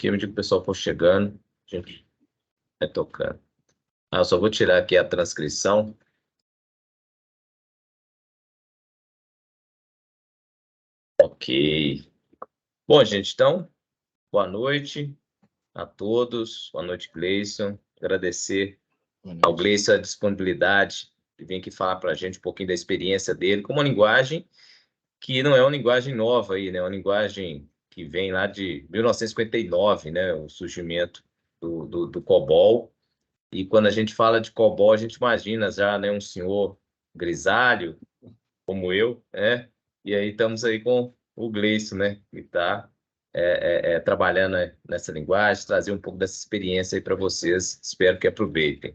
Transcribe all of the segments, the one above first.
aqui, à medida que o pessoal for chegando, a gente vai tocando. Eu só vou tirar aqui a transcrição. Ok. Bom, gente, então, boa noite a todos. Boa noite, Gleison. Agradecer ao Gleison a disponibilidade de vir aqui falar para a gente um pouquinho da experiência dele, com uma linguagem que não é uma linguagem nova aí, né? Uma linguagem que vem lá de 1959, né? O surgimento do COBOL. E quando a gente fala de COBOL, a gente imagina já, né, um senhor grisalho, como eu, né? E aí estamos aí com o Gleison, né? Que está trabalhando nessa linguagem, trazer um pouco dessa experiência aí para vocês. Espero que aproveitem.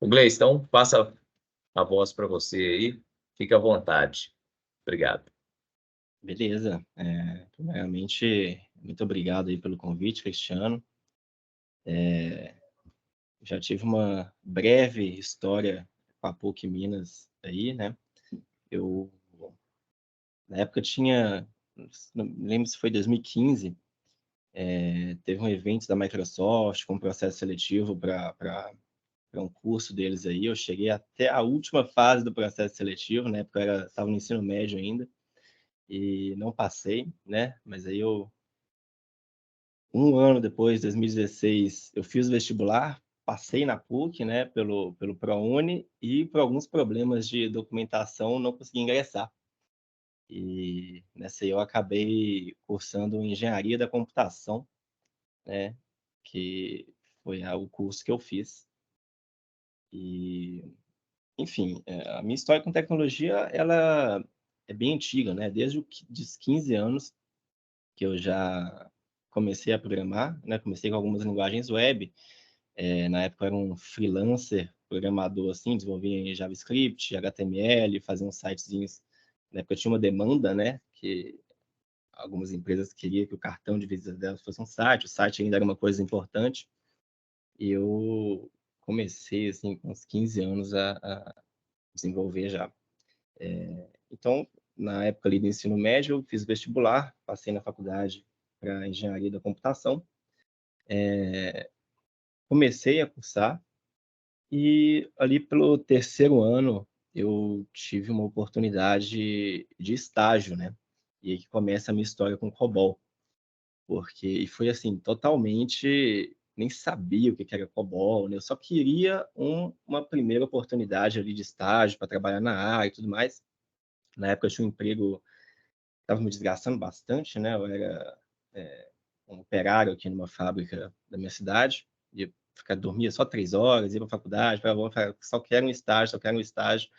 O Gleison, então, passa a voz para você aí. Fique à vontade. Obrigado. Beleza. Primeiramente, muito obrigado aí pelo convite, Cristiano. Já tive uma breve história com a PUC Minas aí, né? Eu, na época, não me lembro se foi 2015, teve um evento da Microsoft com um processo seletivo para um curso deles aí. Eu cheguei até a última fase do processo seletivo, né? Porque eu estava no ensino médio ainda e não passei, né? Mas aí um ano depois, 2016, eu fiz o vestibular, passei na PUC, né, pelo ProUni, e por alguns problemas de documentação não consegui ingressar. E nessa aí eu acabei cursando Engenharia da Computação, né, que foi o curso que eu fiz. E, enfim, a minha história com tecnologia, ela é bem antiga, né, desde os 15 anos que eu já comecei a programar, né, comecei com algumas linguagens web. Na época eu era um freelancer, programador, assim, desenvolvia em JavaScript, HTML, fazia uns sitezinhos. Na época eu tinha uma demanda, né, que algumas empresas queriam que o cartão de visita delas fosse um site, o site ainda era uma coisa importante, e eu comecei, assim, com uns 15 anos a desenvolver já. Então, na época ali do ensino médio, eu fiz vestibular, passei na faculdade para Engenharia da Computação, comecei a cursar. E ali pelo terceiro ano, eu tive uma oportunidade de estágio, né? E aí que começa a minha história com o COBOL. E foi assim, totalmente, nem sabia o que era COBOL, né? Eu só queria uma primeira oportunidade ali de estágio para trabalhar na área e tudo mais. Na época eu tinha um emprego, estava me desgastando bastante, né? Eu era um operário aqui numa fábrica da minha cidade, e dormia só 3 horas, ia para a faculdade, só quero um estágio, só quero um estágio.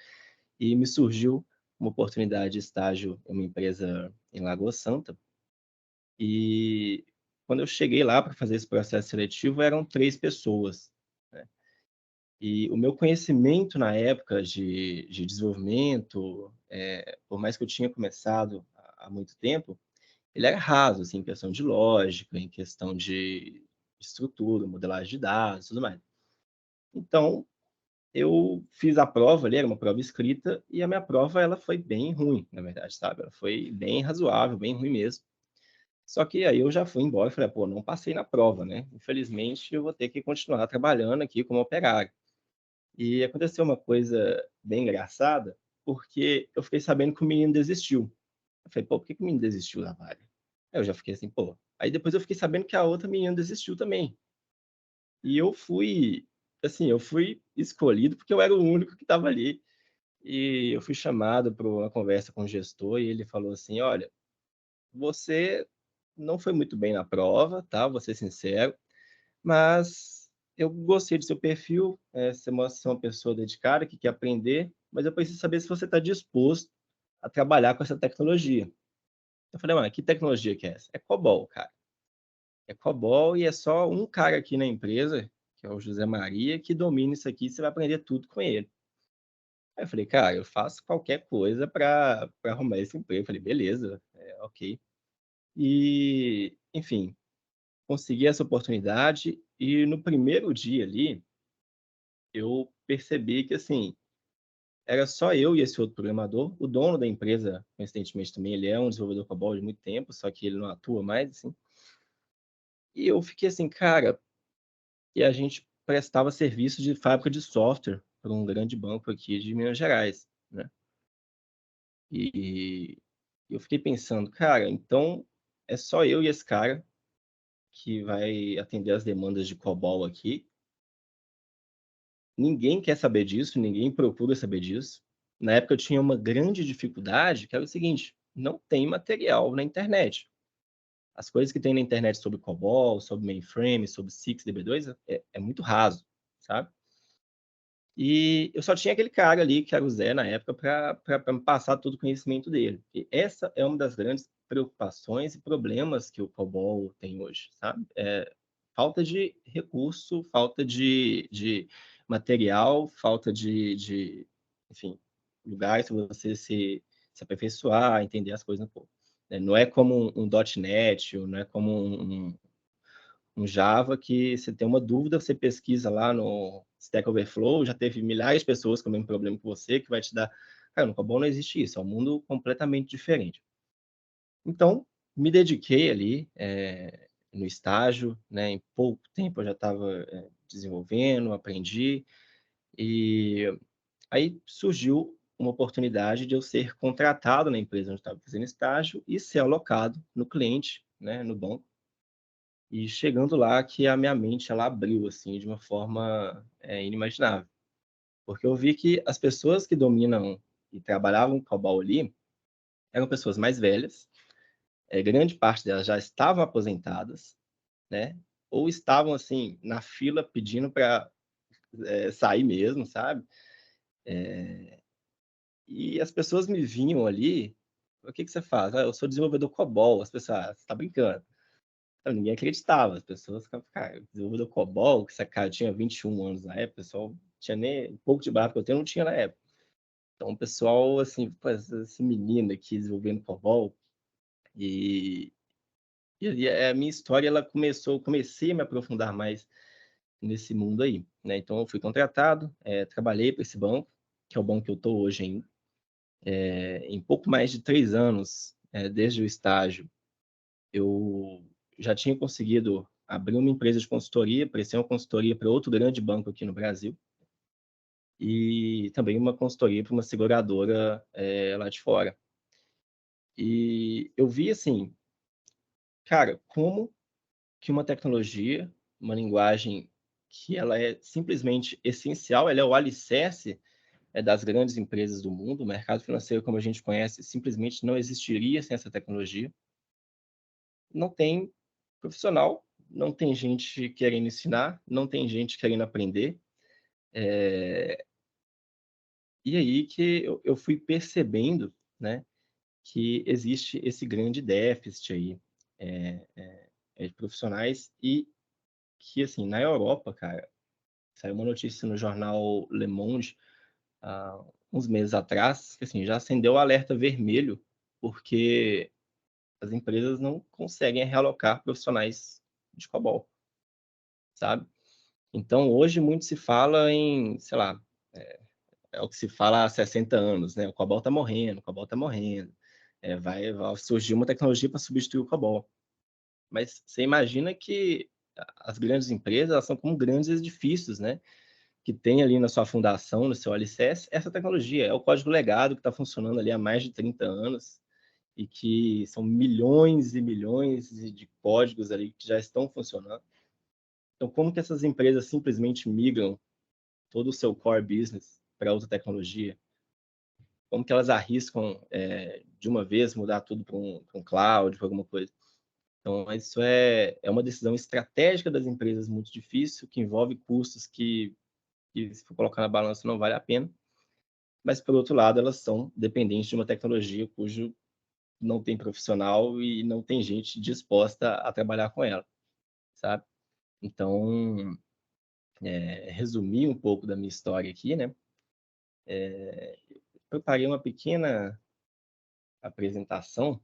E me surgiu uma oportunidade de estágio em uma empresa em Lagoa Santa. E quando eu cheguei lá para fazer esse processo seletivo, eram 3 pessoas, né? E o meu conhecimento na época de desenvolvimento, por mais que eu tinha começado há muito tempo, ele era raso, assim, em questão de lógica, em questão de estrutura, modelagem de dados, tudo mais. Então, eu fiz a prova ali, era uma prova escrita, e a minha prova ela foi bem ruim, na verdade, sabe? Ela foi bem razoável, bem ruim mesmo. Só que aí eu já fui embora e falei, pô, não passei na prova, né? Infelizmente, eu vou ter que continuar trabalhando aqui como operário. E aconteceu uma coisa bem engraçada, porque eu fiquei sabendo que o menino desistiu. Eu falei, pô, por que que o menino desistiu da vaga? Aí eu já fiquei assim, pô. Aí depois eu fiquei sabendo que a outra menina desistiu também. E eu fui escolhido porque eu era o único que estava ali. E eu fui chamado para uma conversa com o gestor e ele falou assim, olha, você não foi muito bem na prova, tá? Vou ser sincero, mas eu gostei do seu perfil, você mostra ser uma pessoa dedicada, que quer aprender, mas eu preciso saber se você está disposto a trabalhar com essa tecnologia. Eu falei, mano, que tecnologia que é essa? É COBOL, cara. É COBOL e é só um cara aqui na empresa, que é o José Maria, que domina isso aqui, você vai aprender tudo com ele. Aí eu falei, cara, eu faço qualquer coisa para arrumar esse emprego. Eu falei, beleza, ok. E, enfim, consegui essa oportunidade e no primeiro dia ali, eu percebi que, assim, era só eu e esse outro programador. O dono da empresa, coincidentemente também, ele é um desenvolvedor COBOL de muito tempo, só que ele não atua mais, assim. E eu fiquei assim, cara, e a gente prestava serviço de fábrica de software para um grande banco aqui de Minas Gerais, né? E eu fiquei pensando, cara, então é só eu e esse cara que vai atender as demandas de COBOL aqui. Ninguém quer saber disso, ninguém procura saber disso. Na época eu tinha uma grande dificuldade, que era o seguinte: não tem material na internet. As coisas que tem na internet sobre COBOL, sobre mainframe, sobre SIX DB2 é muito raso, sabe? E eu só tinha aquele cara ali, que era o Zé na época, para me passar todo o conhecimento dele. E essa é uma das grandes preocupações e problemas que o COBOL tem hoje, sabe? Falta de recurso, falta de material, falta enfim, lugares para você se aperfeiçoar, entender as coisas um pouco. Não é como um .NET, ou não é como um Java que você tem uma dúvida, você pesquisa lá no Stack Overflow, já teve milhares de pessoas com o mesmo problema que você, que vai te dar... Cara, no COBOL não existe isso, é um mundo completamente diferente. Então, me dediquei ali no estágio, né? Em pouco tempo eu já estava desenvolvendo, aprendi, e aí surgiu uma oportunidade de eu ser contratado na empresa onde eu estava fazendo estágio e ser alocado no cliente, né, no banco. E chegando lá, que a minha mente ela abriu assim de uma forma inimaginável, porque eu vi que as pessoas que dominam e trabalhavam com COBOL ali eram pessoas mais velhas, grande parte delas já estavam aposentadas, né? Ou estavam assim na fila pedindo para sair mesmo, sabe? E as pessoas me vinham ali, o que que você faz? Eu sou desenvolvedor COBOL. As pessoas, você está brincando? Então, ninguém acreditava, as pessoas ficavam, cara, desenvolvedor COBOL, que esse cara tinha 21 anos na época, o pessoal tinha nem um pouco de barra que eu tenho, não tinha na época. Então, o pessoal, assim, pô, esse menino aqui desenvolvendo COBOL, e, e a minha história, ela comecei a me aprofundar mais nesse mundo aí, né? Então, eu fui contratado, trabalhei para esse banco, que é o banco que eu estou hoje ainda. Em pouco mais de 3 anos, desde o estágio, eu já tinha conseguido abrir uma empresa de consultoria, oferecer uma consultoria para outro grande banco aqui no Brasil, e também uma consultoria para uma seguradora lá de fora. E eu vi assim, cara, como que uma tecnologia, uma linguagem que ela é simplesmente essencial, ela é o alicerce das grandes empresas do mundo. O mercado financeiro, como a gente conhece, simplesmente não existiria sem essa tecnologia. Não tem profissional, não tem gente querendo ensinar, não tem gente querendo aprender. E aí que eu fui percebendo, né, que existe esse grande déficit aí de profissionais, e que, assim, na Europa, cara, saiu uma notícia no jornal Le Monde há uns meses atrás, que, assim, já acendeu o alerta vermelho, porque as empresas não conseguem realocar profissionais de COBOL, sabe? Então, hoje muito se fala em, sei lá, é o que se fala há 60 anos, né? O COBOL está morrendo, o COBOL está morrendo. Vai surgir uma tecnologia para substituir o COBOL. Mas você imagina que as grandes empresas, elas são como grandes edifícios, né? Que tem ali na sua fundação, no seu alicerce, essa tecnologia. É o código legado que está funcionando ali há mais de 30 anos, e que são milhões e milhões de códigos ali que já estão funcionando. Então, como que essas empresas simplesmente migram todo o seu core business para outra tecnologia? Como que elas arriscam de uma vez mudar tudo para um cloud, para alguma coisa? Então, isso é uma decisão estratégica das empresas muito difícil, que envolve custos que, se for colocar na balança, não vale a pena. Mas, por outro lado, elas são dependentes de uma tecnologia cujo não tem profissional e não tem gente disposta a trabalhar com ela, sabe? Então, resumir um pouco da minha história aqui, né? Preparei uma pequena apresentação.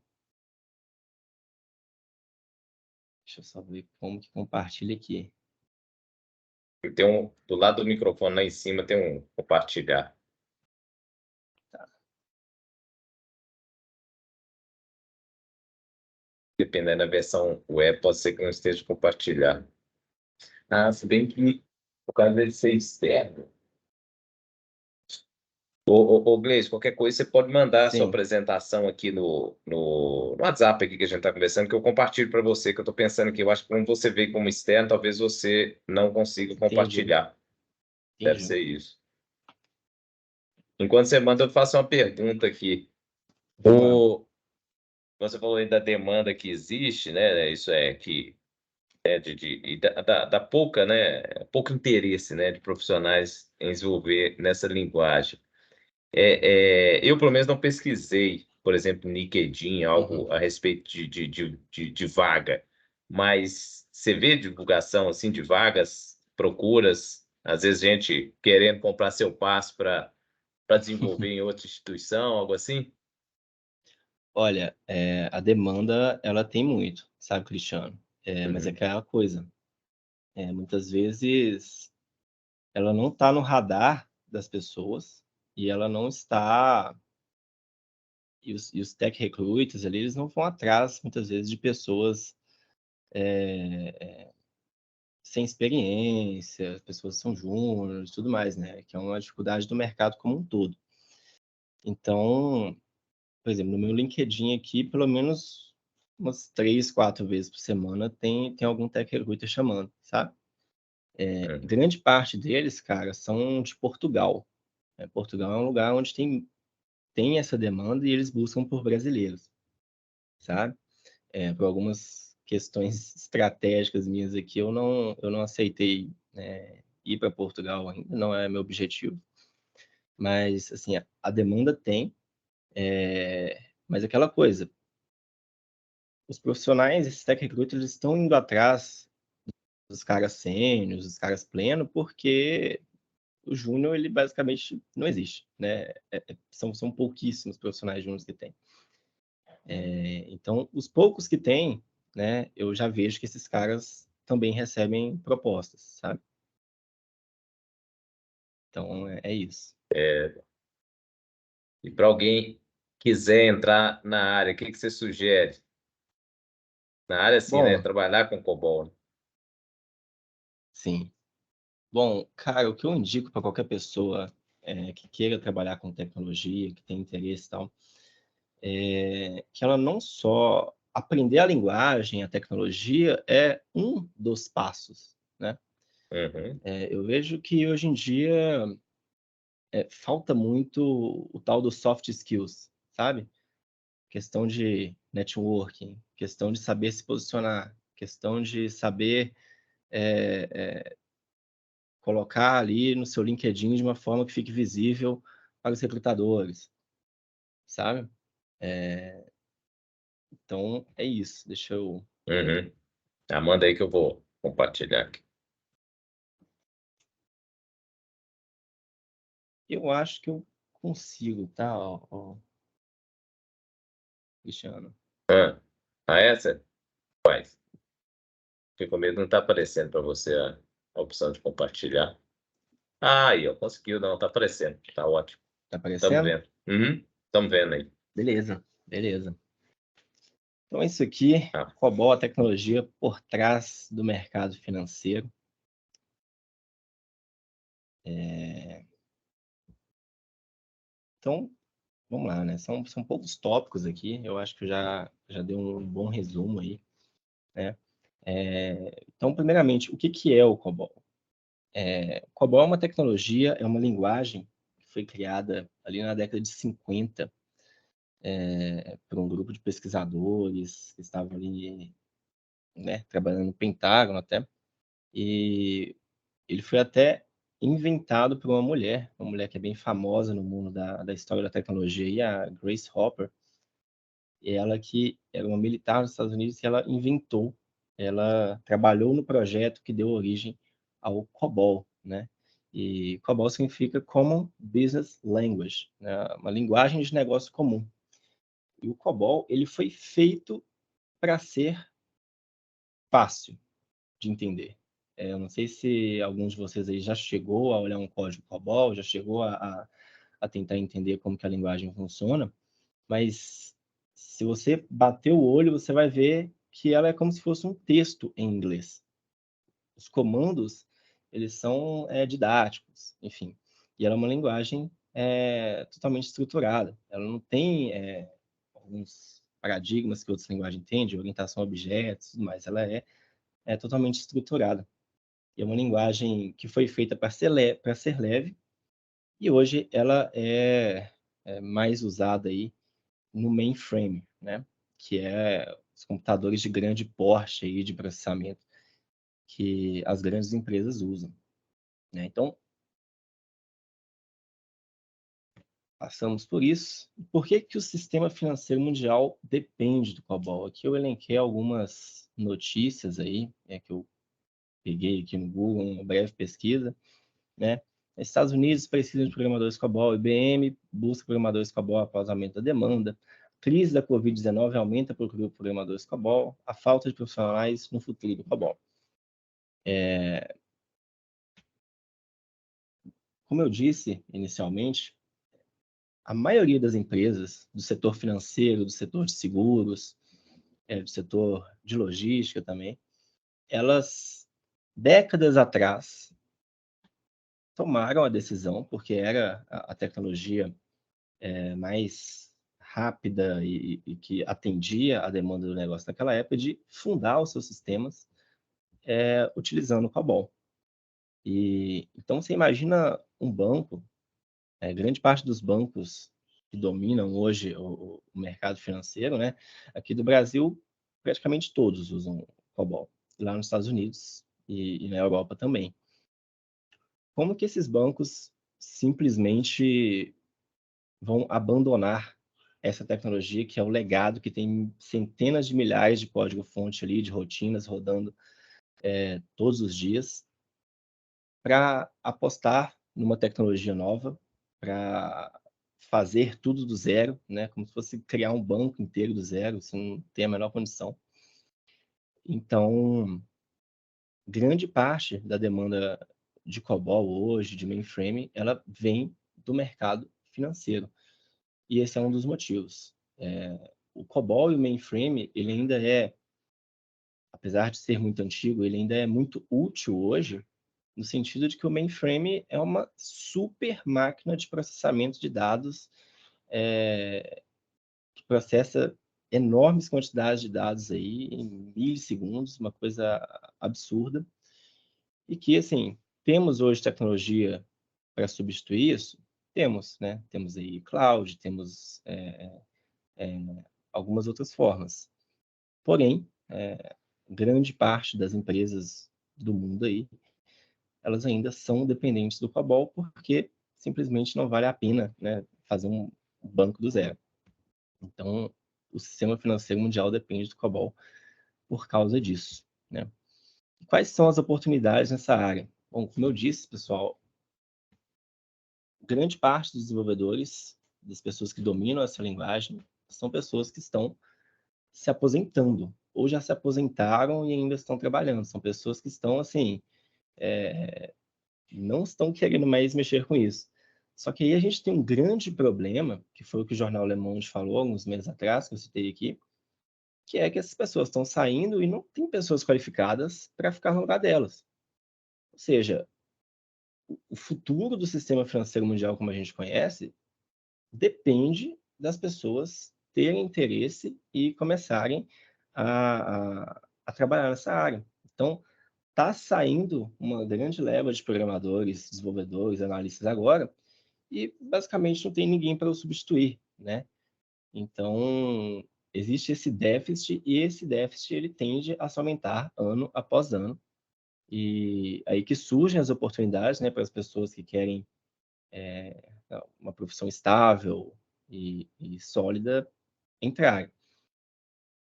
Deixa eu só ver como que compartilha aqui. Tem do lado do microfone lá em cima tem um compartilhar. Tá. dependendo da versão web, pode ser que não esteja compartilhado. Se bem que, por causa dele ser externo. Gleice, qualquer coisa, você pode mandar a sua Sim, apresentação aqui no WhatsApp aqui que a gente está conversando, que eu compartilho para você, que eu estou pensando que eu acho que quando você vê como externo, talvez você não consiga entendi, compartilhar. Deve entendi. ser isso. Enquanto você manda, eu faço uma pergunta aqui. Vamos lá. Você falou aí da demanda que existe, né? Isso é que e da pouca, né? Pouco interesse, né, de profissionais em desenvolver nessa linguagem. Eu, pelo menos, não pesquisei, por exemplo, no LinkedIn, Uhum. algo a respeito de vaga, mas você vê divulgação assim de vagas, procuras, às vezes gente querendo comprar seu passo para desenvolver em outra instituição, algo assim? Olha, a demanda, ela tem muito, sabe, Cristiano? Mas é Uhum, aquela coisa, muitas vezes ela não está no radar das pessoas e ela não está e os tech recruiters ali, eles não vão atrás, muitas vezes, de pessoas, sem experiência, pessoas que são júniores e tudo mais, né, que é uma dificuldade do mercado como um todo. Então, por exemplo, no meu LinkedIn aqui, pelo menos umas 3, 4 vezes por semana tem algum tech recruiter chamando, sabe. uhum. Grande parte deles, cara, são de Portugal, né. Portugal é um lugar onde tem essa demanda e eles buscam por brasileiros, sabe. Por algumas questões estratégicas minhas aqui, eu não aceitei, ir para Portugal ainda, não é meu objetivo. Mas, assim, a demanda tem, mas aquela coisa, os profissionais, esses tech recruiters, eles estão indo atrás dos caras sêniores, dos caras pleno, porque o júnior, ele basicamente não existe, né? São pouquíssimos profissionais júniores que tem. Então, os poucos que tem, né, eu já vejo que esses caras também recebem propostas, sabe? Então, é isso. E para alguém quiser entrar na área, o que que você sugere? Na área, assim, né? Bom, Trabalhar com COBOL. sim. Bom, cara, o que eu indico para qualquer pessoa que queira trabalhar com tecnologia, que tem interesse e tal, é que ela não só aprender a linguagem, a tecnologia é um dos passos, né? Uhum, Eu vejo que hoje em dia falta muito o tal dos soft skills, sabe? Questão de networking, questão de saber se posicionar, questão de saber colocar ali no seu LinkedIn de uma forma que fique visível para os recrutadores, sabe? Então é isso. Deixa eu. uhum. Manda aí que eu vou compartilhar aqui. Eu acho que eu consigo, tá, Cristiano? Ah, essa? Faz. Fiquei com medo, não está aparecendo para você a opção de compartilhar. Aí, ó, conseguiu, não, está aparecendo. Tá ótimo. Tá Estamos aparecendo? vendo. Uhum, estamos vendo aí. Beleza, beleza. Então é isso aqui, Ah, COBOL, a tecnologia por trás do mercado financeiro. Então, vamos lá, né? São poucos tópicos aqui. Eu acho que eu já dei um bom resumo aí, né? Então, primeiramente, o que que é o COBOL? O COBOL é uma tecnologia, é uma linguagem que foi criada ali na década de 50 por um grupo de pesquisadores que estavam ali, né, trabalhando no Pentágono até. E ele foi até inventado por uma mulher que é bem famosa no mundo da história da tecnologia, e a Grace Hopper. Ela que era uma militar nos Estados Unidos e ela inventou, ela trabalhou no projeto que deu origem ao COBOL, né? E COBOL significa Common Business Language, né? Uma linguagem de negócio comum. E o COBOL, ele foi feito para ser fácil de entender. Eu não sei se alguns de vocês aí já chegou a olhar um código COBOL, já chegou a tentar entender como que a linguagem funciona, mas se você bater o olho, você vai ver que ela é como se fosse um texto em inglês. Os comandos, eles são didáticos, enfim. E ela é uma linguagem totalmente estruturada. Ela não tem alguns paradigmas que outras linguagens têm, de orientação a objetos, tudo mais. Ela é totalmente estruturada. E é uma linguagem que foi feita para ser leve, e hoje ela é mais usada aí no mainframe, né? Que é os computadores de grande porte aí de processamento que as grandes empresas usam, né? Então, passamos por isso. Por que que o sistema financeiro mundial depende do COBOL? Aqui eu elenquei algumas notícias aí, que eu peguei aqui no Google, uma breve pesquisa, né? Estados Unidos precisam de programadores COBOL, IBM busca programadores COBOL após aumento da demanda, crise da Covid-19 aumenta a procura por programadores COBOL, a falta de profissionais no futuro do COBOL. Como eu disse inicialmente, a maioria das empresas do setor financeiro, do setor de seguros, do setor de logística também, elas, décadas atrás, tomaram a decisão, porque era a tecnologia mais rápida e que atendia a demanda do negócio naquela época, de fundar os seus sistemas utilizando o COBOL. E, então, você imagina um banco, grande parte dos bancos que dominam hoje o mercado financeiro, né? Aqui do Brasil, praticamente todos usam COBOL. Lá nos Estados Unidos e na Europa também. Como que esses bancos simplesmente vão abandonar essa tecnologia, que é o legado, que tem centenas de milhares de código-fonte ali, de rotinas rodando todos os dias, para apostar numa tecnologia nova, para fazer tudo do zero, né? Como se fosse criar um banco inteiro do zero, isso não tem a menor condição. Então, grande parte da demanda de COBOL hoje, de mainframe, ela vem do mercado financeiro. E esse é um dos motivos. O COBOL e o mainframe, ele ainda apesar de ser muito antigo, ele ainda é muito útil hoje, no sentido de que o mainframe é uma super máquina de processamento de dados, que processa enormes quantidades de dados aí em milissegundos, uma coisa absurda, e que, assim, temos hoje tecnologia para substituir isso? Temos, né? Temos aí cloud, temos algumas outras formas. Porém, grande parte das empresas do mundo aí, elas ainda são dependentes do COBOL porque simplesmente não vale a pena, né, fazer um banco do zero. Então, o sistema financeiro mundial depende do COBOL por causa disso, né? Quais são as oportunidades nessa área? Bom, como eu disse, pessoal, grande parte dos desenvolvedores, das pessoas que dominam essa linguagem, são pessoas que estão se aposentando, ou já se aposentaram e ainda estão trabalhando. São pessoas que estão, assim, não estão querendo mais mexer com isso. Só que aí a gente tem um grande problema, que foi o que o jornal Le Monde falou alguns meses atrás, que eu citei aqui, que é que essas pessoas estão saindo e não tem pessoas qualificadas para ficar no lugar delas. Ou seja, o futuro do sistema financeiro mundial, como a gente conhece, depende das pessoas terem interesse e começarem a trabalhar nessa área. Então, está saindo uma grande leva de programadores, desenvolvedores, analistas agora, e basicamente não tem ninguém para o substituir, né? Então, existe esse déficit, e esse déficit ele tende a se aumentar ano após ano, e aí que surgem as oportunidades, né, para as pessoas que querem uma profissão estável e sólida entrar.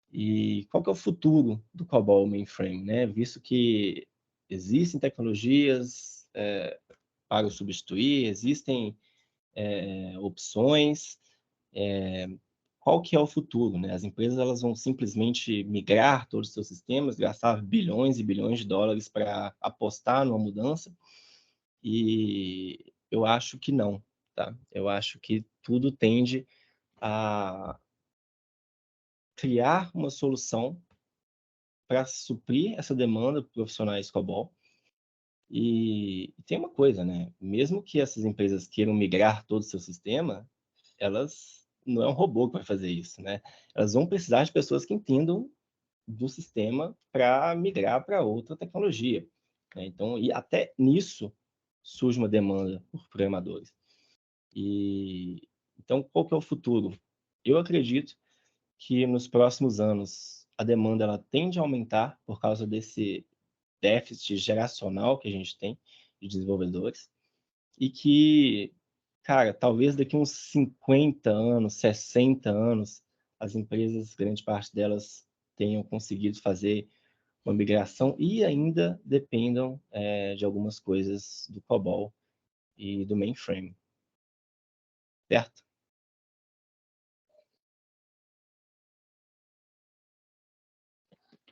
E qual que é o futuro do COBOL mainframe, né? Visto que existem tecnologias para o substituir, existem opções, qual que é o futuro, né? As empresas elas vão simplesmente migrar todos os seus sistemas, gastar bilhões e bilhões de dólares para apostar numa mudança? E eu acho que não, tá? Eu acho que tudo tende a criar uma solução para suprir essa demanda por profissionais COBOL. E tem uma coisa, né? Mesmo que essas empresas queiram migrar todo o seu sistema, elas não é um robô que vai fazer isso, né? Elas vão precisar de pessoas que entendam do sistema para migrar para outra tecnologia, né? Então, e até nisso surge uma demanda por programadores. E então, qual que é o futuro? Eu acredito que nos próximos anos a demanda ela tende a aumentar por causa desse déficit geracional que a gente tem de desenvolvedores e que, cara, talvez daqui uns 50 anos, 60 anos, as empresas, grande parte delas, tenham conseguido fazer uma migração e ainda dependam de algumas coisas do COBOL e do mainframe, certo?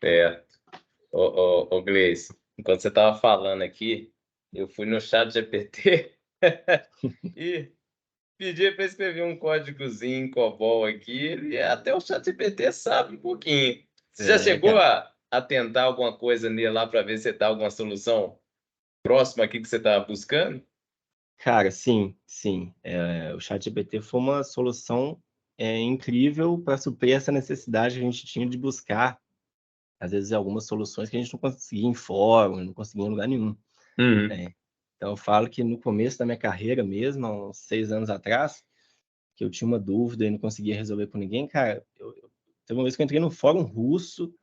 Certo. Ô, Gleice, enquanto você estava falando aqui, eu fui no chat GPT e pedi para escrever um códigozinho em COBOL aqui, e até o chat GPT sabe um pouquinho. Você já chegou Cara. a tentar alguma coisa nele lá para ver se dá alguma solução próxima aqui que você estava buscando? Cara, sim, sim. O ChatGPT foi uma solução incrível para suprir essa necessidade que a gente tinha de buscar, às vezes, algumas soluções que a gente não conseguia em fórum, não conseguia em lugar nenhum. Uhum. Então, eu falo que no começo da minha carreira mesmo, há uns 6 anos atrás, que eu tinha uma dúvida e não conseguia resolver com ninguém, cara, teve uma vez que eu entrei no fórum russo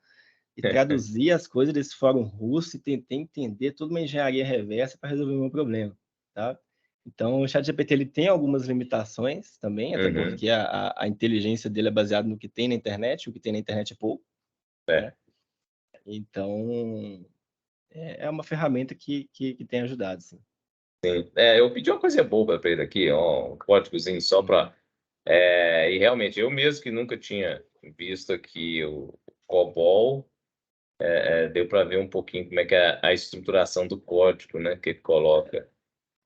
e traduzi as coisas desse fórum russo e tentei entender toda uma engenharia reversa para resolver o meu problema, tá? Então, o ChatGPT ele tem algumas limitações também, até Uhum. porque a inteligência dele é baseada no que tem na internet, o que tem na internet é pouco, É. né? Então, é uma ferramenta que tem ajudado, sim. Eu pedi uma coisa boba para ele aqui, ó, um códigozinho só Uhum. para. E realmente, eu mesmo que nunca tinha visto aqui o COBOL, deu para ver um pouquinho como é que é a estruturação do código, né, que ele coloca.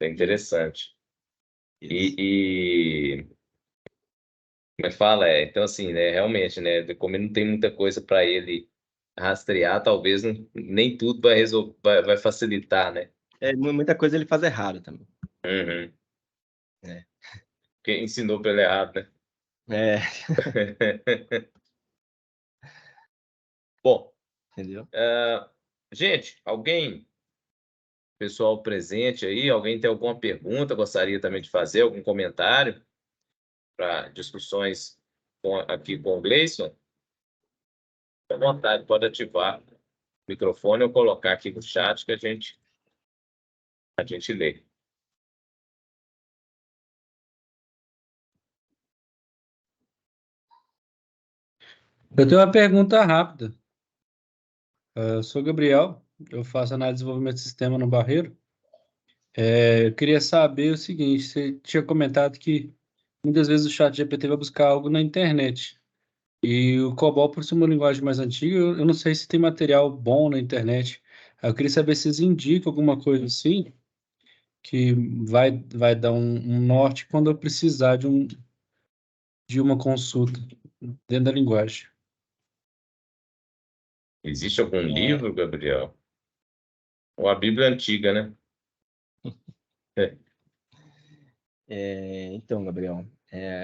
É Isso, interessante. isso. E como é que fala? Então, assim, né, realmente, né, como ele não tem muita coisa para ele rastrear, talvez nem tudo vai, vai facilitar, né? Muita coisa ele faz errado também, Uhum. né? Porque ensinou para ele errado, né? É, Bom, entendeu? gente, pessoal presente aí, alguém tem alguma pergunta, gostaria também de fazer, algum comentário para discussões aqui com o Gleison? Fique à vontade, pode ativar o microfone ou colocar aqui no chat que a gente lê. Eu tenho uma pergunta rápida. Eu sou Gabriel, eu faço análise de desenvolvimento de sistema no Barreiro. Eu queria saber o seguinte: você tinha comentado que muitas vezes o chat GPT vai buscar algo na internet. E o COBOL, por ser uma linguagem mais antiga, eu não sei se tem material bom na internet. Eu queria saber se vocês indicam alguma coisa assim, que vai dar um norte quando eu precisar de uma consulta dentro da linguagem. Existe algum É, livro, Gabriel? Ou a Bíblia antiga, né? É. então, Gabriel,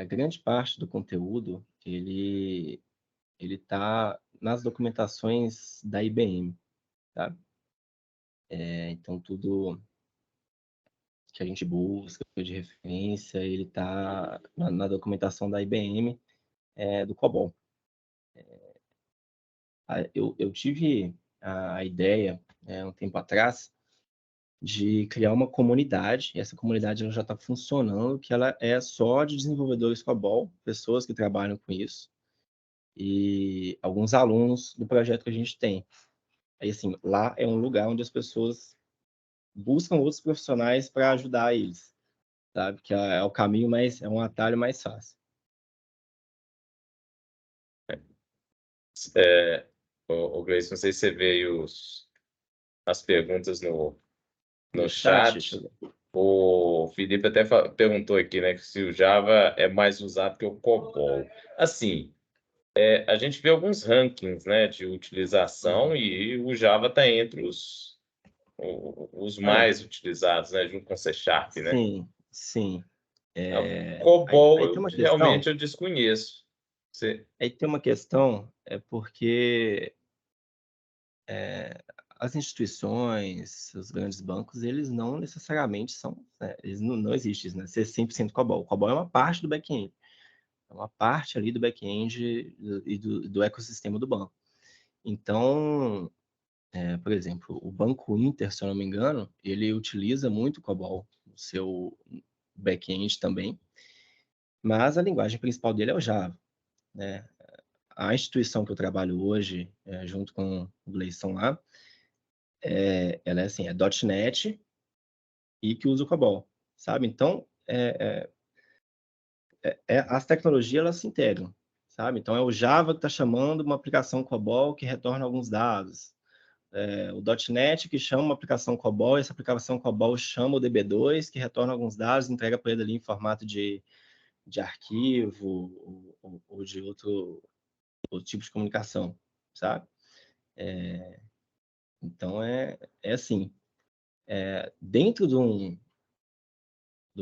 grande parte do conteúdo ele está nas documentações da IBM, tá? Então, tudo que a gente busca de referência, ele está na documentação da IBM, do COBOL. Eu tive a ideia, um tempo atrás, de criar uma comunidade, e essa comunidade ela já está funcionando, que ela é só de desenvolvedores COBOL, pessoas que trabalham com isso, e alguns alunos do projeto que a gente tem. Aí, assim, lá é um lugar onde as pessoas buscam outros profissionais para ajudar eles, sabe? Que é o caminho mais, é um atalho mais fácil. O Gleison, não sei se você vê aí as perguntas no No chat, deixa chat. eu ver. O Felipe até perguntou aqui, né, se o Java é mais usado que o COBOL. Assim, A gente vê alguns rankings, né, de utilização e o Java está entre os Ah, mais utilizados, né, junto com C Sharp, né? sim, sim. O Aí COBOL, tem uma realmente questão, eu desconheço. Você... é porque as instituições, os grandes bancos, eles não necessariamente são, né, eles não existem, né, ser 100% COBOL. O COBOL é uma parte do back-end, é uma parte ali do back-end e do ecossistema do banco. Então, por exemplo, o Banco Inter, se eu não me engano, ele utiliza muito o COBOL no seu back-end também, mas a linguagem principal dele é o Java, né? A instituição que eu trabalho hoje, junto com o Gleison lá, ela é assim, é .NET e que usa o COBOL, sabe? Então, as tecnologias elas se integram, sabe? Então, é o Java que está chamando uma aplicação COBOL que retorna alguns dados. O .NET que chama uma aplicação COBOL, e essa aplicação COBOL chama o DB2, que retorna alguns dados, entrega para ele ali em formato de arquivo ou de outro tipo de comunicação, sabe? Então, é assim, dentro de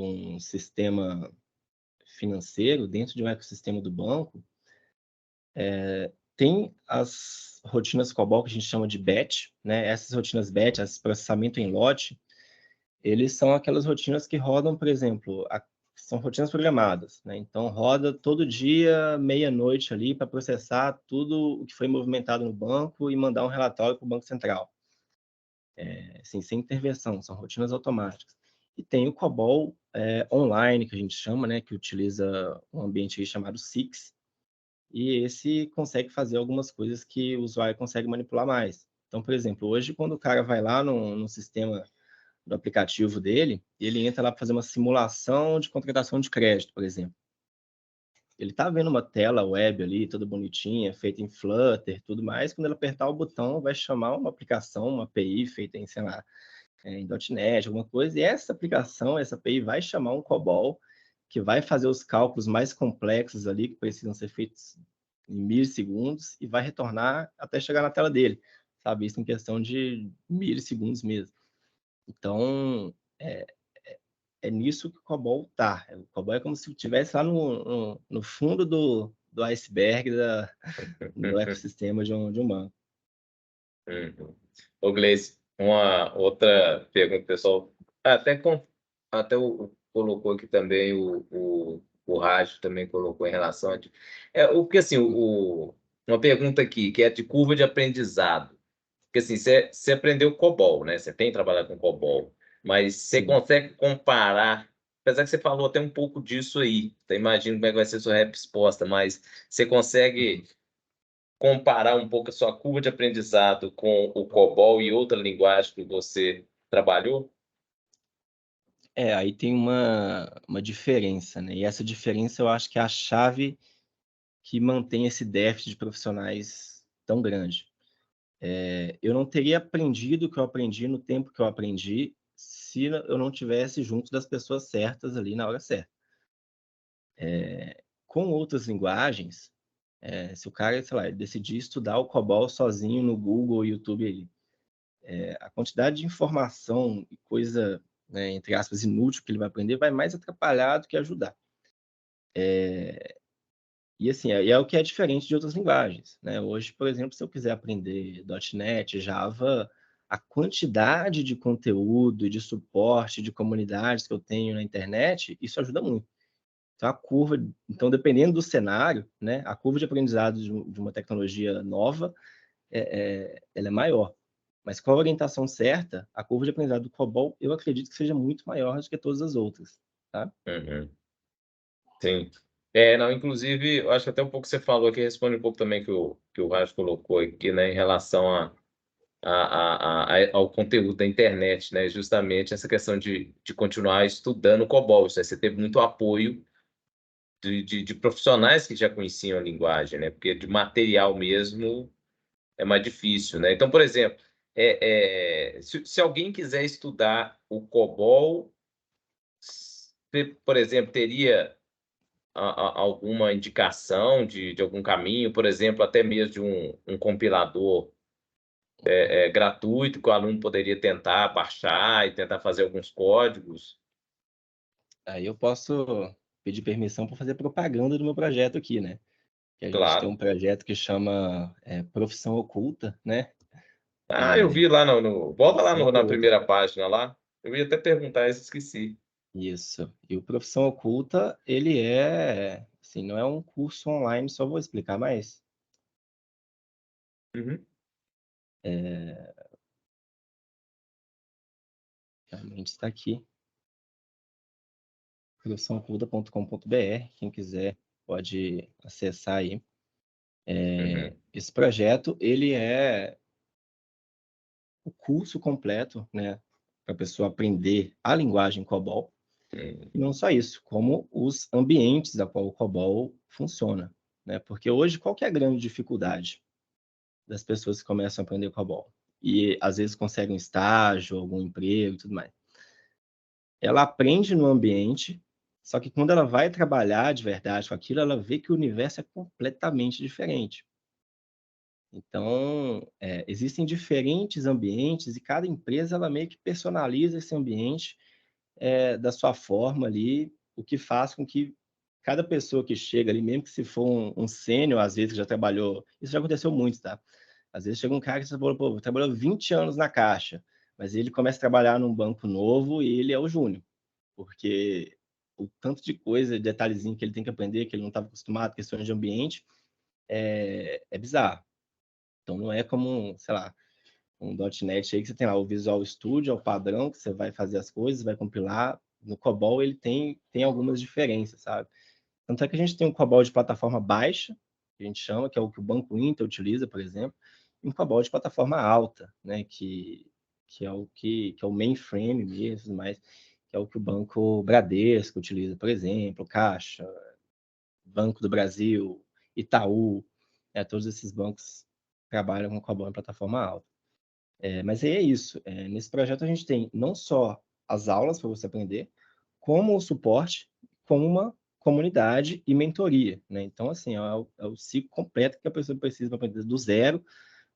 um sistema financeiro, dentro de um ecossistema do banco, tem as rotinas COBOL que a gente chama de batch, né? Essas rotinas batch, esse processamento em lote, eles são aquelas rotinas que rodam, por exemplo, são rotinas programadas, né? Então roda todo dia, meia-noite ali, para processar tudo o que foi movimentado no banco e mandar um relatório para o Banco Central. Assim, sem intervenção, são rotinas automáticas. E tem o COBOL online, que a gente chama, né? Que utiliza um ambiente aí chamado SIX, e esse consegue fazer algumas coisas que o usuário consegue manipular mais. Então, por exemplo, hoje, quando o cara vai lá no sistema do aplicativo dele, ele entra lá para fazer uma simulação de contratação de crédito, por exemplo. Ele está vendo uma tela web ali, toda bonitinha, feita em Flutter, tudo mais. Quando ele apertar o botão, vai chamar uma aplicação, uma API feita em, sei lá, em .NET, alguma coisa. E essa aplicação, essa API, vai chamar um COBOL, que vai fazer os cálculos mais complexos ali, que precisam ser feitos em milissegundos, e vai retornar até chegar na tela dele. Sabe? Isso em questão de milissegundos mesmo. Então, é nisso que o COBOL está. O COBOL é como se estivesse lá no fundo do iceberg do ecossistema de um banco. Ô, Gleice, uma outra pergunta, pessoal. Até colocou aqui também o Rádio também colocou em relação a... porque assim, uma pergunta aqui, que é de curva de aprendizado. Porque assim, você aprendeu COBOL, né? Você tem trabalhado com COBOL, mas você Sim. consegue comparar, apesar que você falou até um pouco disso aí, então imagino como é que vai ser a sua resposta, mas você consegue comparar um pouco a sua curva de aprendizado com o COBOL e outra linguagem que você trabalhou? Aí tem uma diferença, né? E essa diferença eu acho que é a chave que mantém esse déficit de profissionais tão grande. Eu não teria aprendido o que eu aprendi no tempo que eu aprendi se eu não tivesse junto das pessoas certas ali na hora certa. Com outras linguagens, se o cara, sei lá, decidir estudar o COBOL sozinho no Google ou YouTube aí, a quantidade de informação e coisa, né, entre aspas, inútil que ele vai aprender vai mais atrapalhar do que ajudar. E assim, é o que é diferente de outras linguagens, né? Hoje, por exemplo, se eu quiser aprender .NET, Java, a quantidade de conteúdo, de suporte, de comunidades que eu tenho na internet, isso ajuda muito. Então, dependendo do cenário, né, a curva de aprendizado de uma tecnologia nova, ela é maior. Mas com a orientação certa, a curva de aprendizado do COBOL, eu acredito que seja muito maior do que todas as outras, tá? Uhum. Sim. Não, inclusive, eu acho que até um pouco você falou que responde um pouco também que o Raj colocou aqui, né, em relação ao conteúdo da internet, né, justamente essa questão de continuar estudando COBOL, né, você teve muito apoio de profissionais que já conheciam a linguagem, né, porque de material mesmo é mais difícil, né. Então, por exemplo, se alguém quiser estudar o COBOL, você, por exemplo, teria alguma indicação de algum caminho, por exemplo, até mesmo de um compilador gratuito que o aluno poderia tentar baixar e tentar fazer alguns códigos? Aí eu posso pedir permissão para fazer propaganda do meu projeto aqui, né? Que a gente tem Claro. um projeto que chama Profissão Oculta, né? Eu vi lá volta lá Profissão na Oculta. primeira página lá. Eu ia até perguntar isso, esqueci. Isso. E o Profissão Oculta, ele assim, não é um curso online, só vou explicar mais. Uhum. Realmente está aqui. profissãooculta.com.br. Quem quiser pode acessar aí. Uhum. Esse projeto, ele é o curso completo, né? Para a pessoa aprender a linguagem COBOL. E não só isso, como os ambientes da qual o COBOL funciona, né? Porque hoje, qual que é a grande dificuldade das pessoas que começam a aprender COBOL? E às vezes conseguem um estágio, algum emprego e tudo mais. Ela aprende no ambiente, só que quando ela vai trabalhar de verdade com aquilo, ela vê que o universo é completamente diferente. Então, existem diferentes ambientes e cada empresa ela meio que personaliza esse ambiente da sua forma ali, o que faz com que cada pessoa que chega ali, mesmo que se for um sênior, às vezes que já trabalhou, isso já aconteceu muito, tá? Às vezes chega um cara que você falou, pô, trabalhou 20 anos na Caixa, mas ele começa a trabalhar num banco novo e ele é o júnior, porque o tanto de coisa, detalhezinho que ele tem que aprender, que ele não estava acostumado, questões de ambiente, é bizarro. Então não é como, sei lá, um .NET aí que você tem lá o Visual Studio, é o padrão, que você vai fazer as coisas, vai compilar. No COBOL ele tem algumas diferenças, sabe? Tanto é que a gente tem um COBOL de plataforma baixa, que a gente chama, que é o que o Banco Inter utiliza, por exemplo, e um COBOL de plataforma alta, né? Que é o mainframe mesmo, mas que é o que o Banco Bradesco utiliza, por exemplo, Caixa, Banco do Brasil, Itaú, todos esses bancos trabalham com COBOL em plataforma alta. Mas aí é isso. Nesse projeto a gente tem não só as aulas para você aprender, como o suporte, como uma comunidade e mentoria, né? Então, assim, é o ciclo completo que a pessoa precisa para aprender do zero,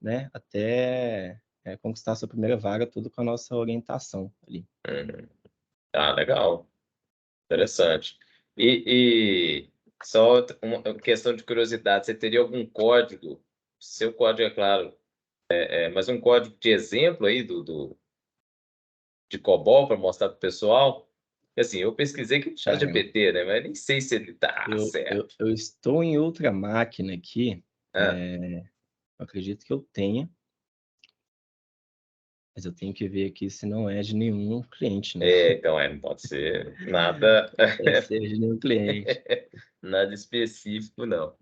né, até conquistar a sua primeira vaga, tudo com a nossa orientação ali. Uhum. Legal. Interessante. E só uma questão de curiosidade, você teria algum código? Seu código, é claro, mas um código de exemplo aí de COBOL para mostrar para o pessoal? Assim, eu pesquisei aqui no Cara, ChatGPT, né? Mas nem sei se ele tá certo. eu estou em outra máquina aqui, Ah, eu acredito que eu tenha, mas eu tenho que ver aqui se não é de nenhum cliente, né? então, não pode ser nada, Deve ser de nenhum cliente. nada específico, não.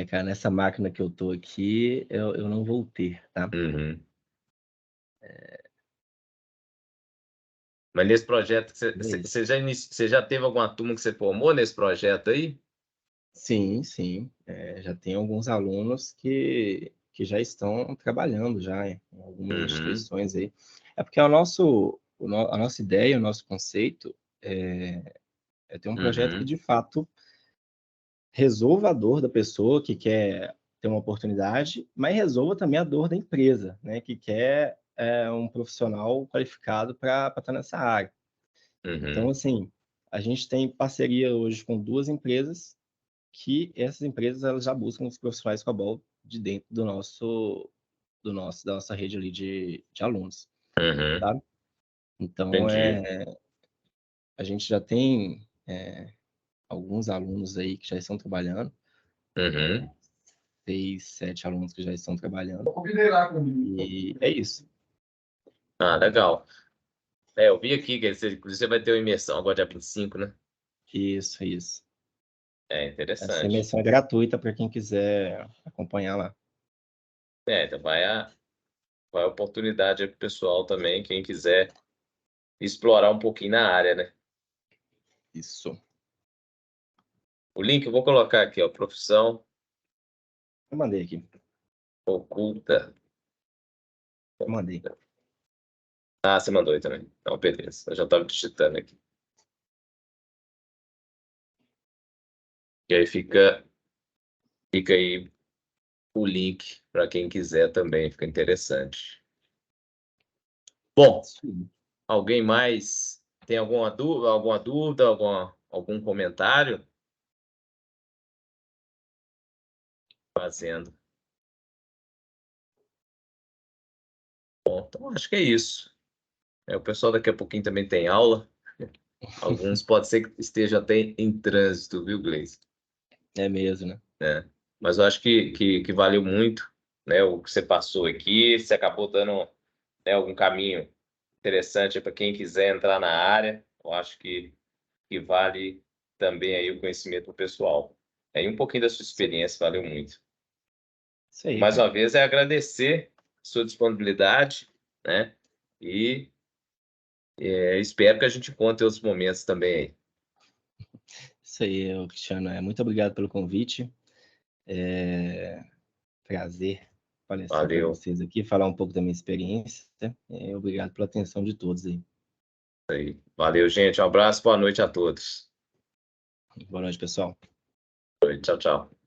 Cara, nessa máquina que eu tô aqui, eu não vou ter, tá? Uhum. Mas nesse projeto, É isso. você já teve alguma turma que você formou nesse projeto aí? Sim, sim. Já tem alguns alunos que já estão trabalhando já em algumas Uhum. instituições aí. É porque a nossa ideia, o nosso conceito é ter um projeto que, Uhum. de fato, resolva a dor da pessoa que quer ter uma oportunidade, mas resolva também a dor da empresa, né, que quer um profissional qualificado para estar nessa área. Então, Uhum. assim, a gente tem parceria hoje com 2 empresas, que essas empresas elas já buscam os profissionais COBOL de dentro da nossa rede ali de alunos, Uhum. tá? Então, Entendi. a gente já tem alguns alunos aí que já estão trabalhando, Uhum. 6, 7 alunos que já estão trabalhando, Combinei lá comigo. e é isso. Legal. Eu vi aqui que inclusive você vai ter uma imersão agora dia 25, né? Isso, isso. Essa Interessante. imersão é gratuita para quem quiser acompanhar lá. Então vai a oportunidade aí pro pessoal também, quem quiser explorar um pouquinho na área, né? Isso. O link eu vou colocar aqui, ó, profissão Eu mandei aqui. oculta. Eu mandei. Ah, você mandou aí também. Então, beleza. Eu já estava digitando aqui. E aí fica aí o link para quem quiser também, fica interessante. Bom, Sim. alguém mais tem alguma dúvida, algum comentário? Fazendo. Bom, então acho que é isso. O pessoal daqui a pouquinho também tem aula. Alguns pode ser que estejam até em trânsito, viu, Gleice? É mesmo, né? Mas eu acho que valeu muito, né, o que você passou aqui. Você acabou dando, né, algum caminho interessante para quem quiser entrar na área. Eu acho que vale também aí o conhecimento do pessoal. E um pouquinho da sua experiência valeu muito. Isso aí, Mais cara. uma vez, é agradecer a sua disponibilidade, né? E espero que a gente encontre outros momentos também aí. Isso aí, Cristiano. Muito obrigado pelo convite. Prazer palestrar para Valeu. vocês aqui, falar um pouco da minha experiência. Obrigado pela atenção de todos aí. Valeu, gente. Um abraço, boa noite a todos. Boa noite, pessoal. Tchau, tchau.